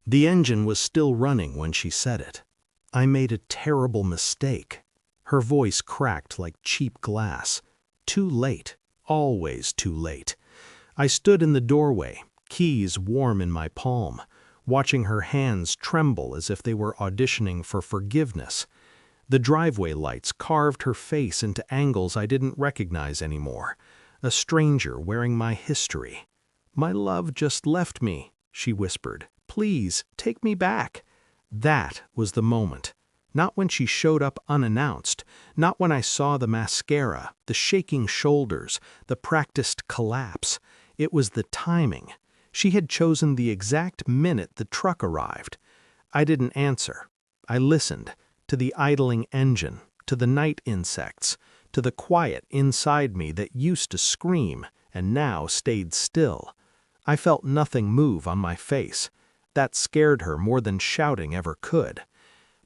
The engine was still running when she said it. I made a terrible mistake. Her voice cracked like cheap glass. Too late. Always too late. I stood in the doorway, keys warm in my palm, watching her hands tremble as if they were auditioning for forgiveness. The driveway lights carved her face into angles I didn't recognize anymore. A stranger wearing my history. "My love just left me," she whispered. "Please, take me back." That was the moment. Not when she showed up unannounced, not when I saw the mascara, the shaking shoulders, the practiced collapse. It was the timing. She had chosen the exact minute the truck arrived. I didn't answer. I listened to the idling engine, to the night insects, to the quiet inside me that used to scream and now stayed still. I felt nothing move on my face. That scared her more than shouting ever could.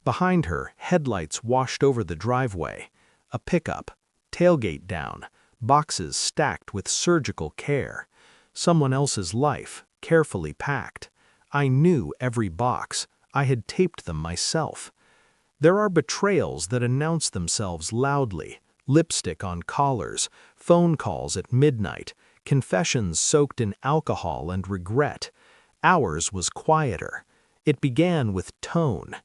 Behind her, headlights washed over the driveway. A pickup, tailgate down, boxes stacked with surgical care. Someone else's life, carefully packed. I knew every box. I had taped them myself. There are betrayals that announce themselves loudly. Lipstick on collars, phone calls at midnight, confessions soaked in alcohol and regret. Ours was quieter. It began with tone.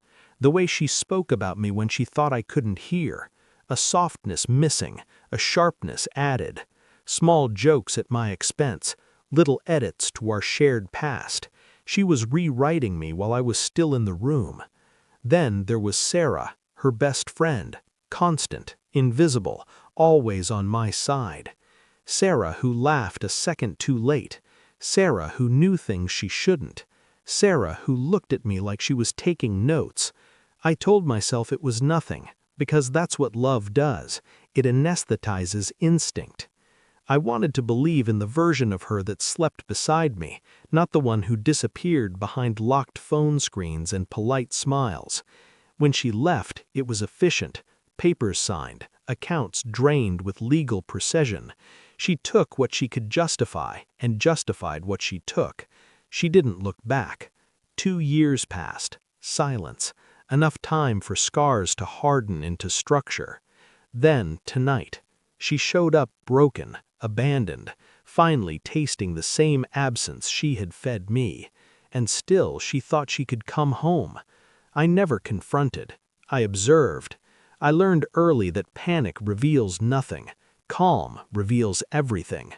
The way she spoke about me when she thought I couldn't hear. A softness missing, a sharpness added. Small jokes at my expense, little edits to our shared past. She was rewriting me while I was still in the room. Then there was Sarah, her best friend, constant, invisible, always on my side. Sarah who laughed a second too late. Sarah who knew things she shouldn't. Sarah who looked at me like she was taking notes. I told myself it was nothing, because that's what love does. It anesthetizes instinct. I wanted to believe in the version of her that slept beside me, not the one who disappeared behind locked phone screens and polite smiles. When she left, it was efficient. Papers signed, accounts drained with legal precision. She took what she could justify and justified what she took. She didn't look back. 2 years passed. Silence. Enough time for scars to harden into structure. Then, tonight, she showed up broken, abandoned, finally tasting the same absence she had fed me. And still she thought she could come home. I never confronted. I observed. I learned early that panic reveals nothing. Calm reveals everything.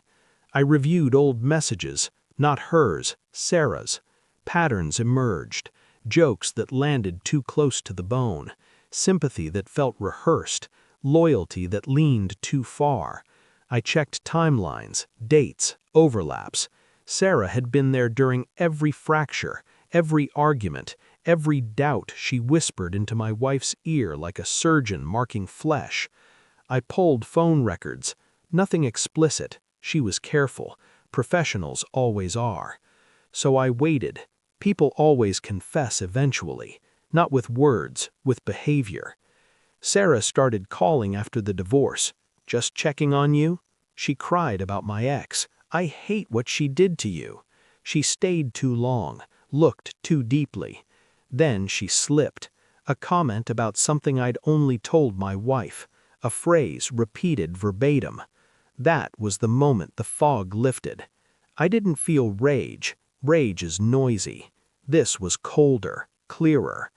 I reviewed old messages, not hers, Sarah's. Patterns emerged. Jokes that landed too close to the bone. Sympathy that felt rehearsed. Loyalty that leaned too far. I checked timelines, dates, overlaps. Sarah had been there during every fracture, every argument, every doubt she whispered into my wife's ear like a surgeon marking flesh. I pulled phone records. Nothing explicit. She was careful. Professionals always are. So I waited. People always confess eventually. Not with words, with behavior. Sarah started calling after the divorce. "Just checking on you?" She cried about my ex. "I hate what she did to you." She stayed too long, looked too deeply. Then she slipped. A comment about something I'd only told my wife. A phrase repeated verbatim. That was the moment the fog lifted. I didn't feel rage. Rage is noisy. This was colder, clearer.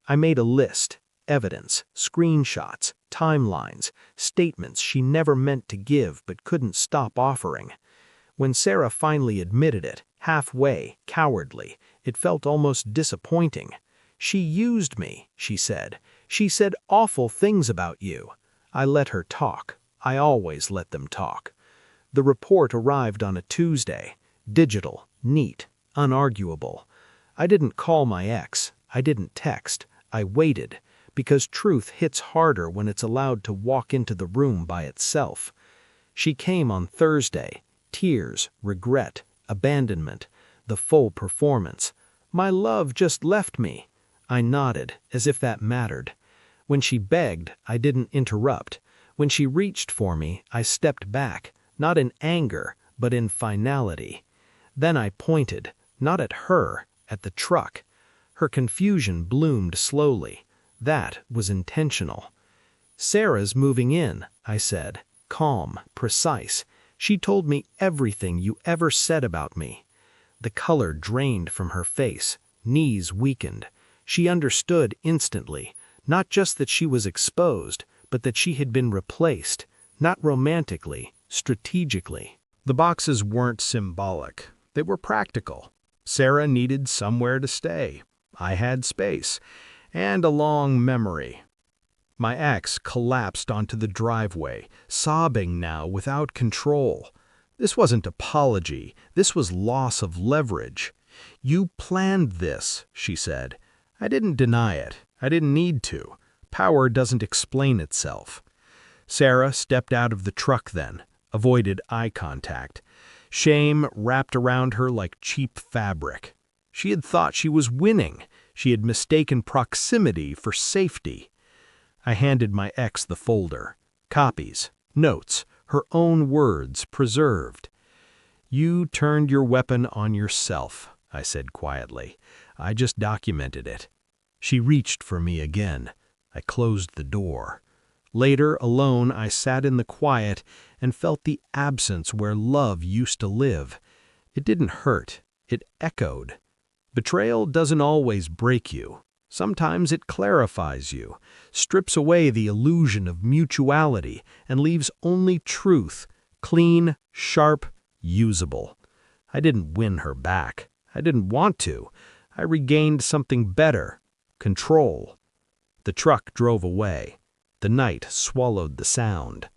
I made a list. Evidence, screenshots, timelines, statements she never meant to give but couldn't stop offering. When Sarah finally admitted it, halfway, cowardly, it felt almost disappointing. "She used me," she said. "She said awful things about you." I let her talk. I always let them talk. The report arrived on a Tuesday. Digital, neat, unarguable. I didn't call my ex. I didn't text. I waited. Because truth hits harder when it's allowed to walk into the room by itself. She came on Thursday. Tears, regret, abandonment, the full performance. "My love just left me." I nodded, as if that mattered. When she begged, I didn't interrupt. When she reached for me, I stepped back, not in anger, but in finality. Then I pointed, not at her, at the truck. Her confusion bloomed slowly. That was intentional. "Sarah's moving in," I said, calm, precise. "She told me everything you ever said about me." The color drained from her face, knees weakened. She understood instantly, not just that she was exposed, but that she had been replaced, not romantically, strategically. The boxes weren't symbolic. They were practical. Sarah needed somewhere to stay. I had space, and a long memory. My ex collapsed onto the driveway, sobbing now without control. This wasn't apology, this was loss of leverage. "You planned this," she said. I didn't deny it. I didn't need to. Power doesn't explain itself. Sarah stepped out of the truck then, avoided eye contact. Shame wrapped around her like cheap fabric. She had thought she was winning. She had mistaken proximity for safety. I handed my ex the folder. Copies, notes, her own words preserved. "You turned your weapon on yourself," I said quietly. "I just documented it." She reached for me again. I closed the door. Later, alone, I sat in the quiet and felt the absence where love used to live. It didn't hurt. It echoed. Betrayal doesn't always break you. Sometimes it clarifies you, strips away the illusion of mutuality, and leaves only truth, clean, sharp, usable. I didn't win her back. I didn't want to. I regained something better: control. The truck drove away. The night swallowed the sound.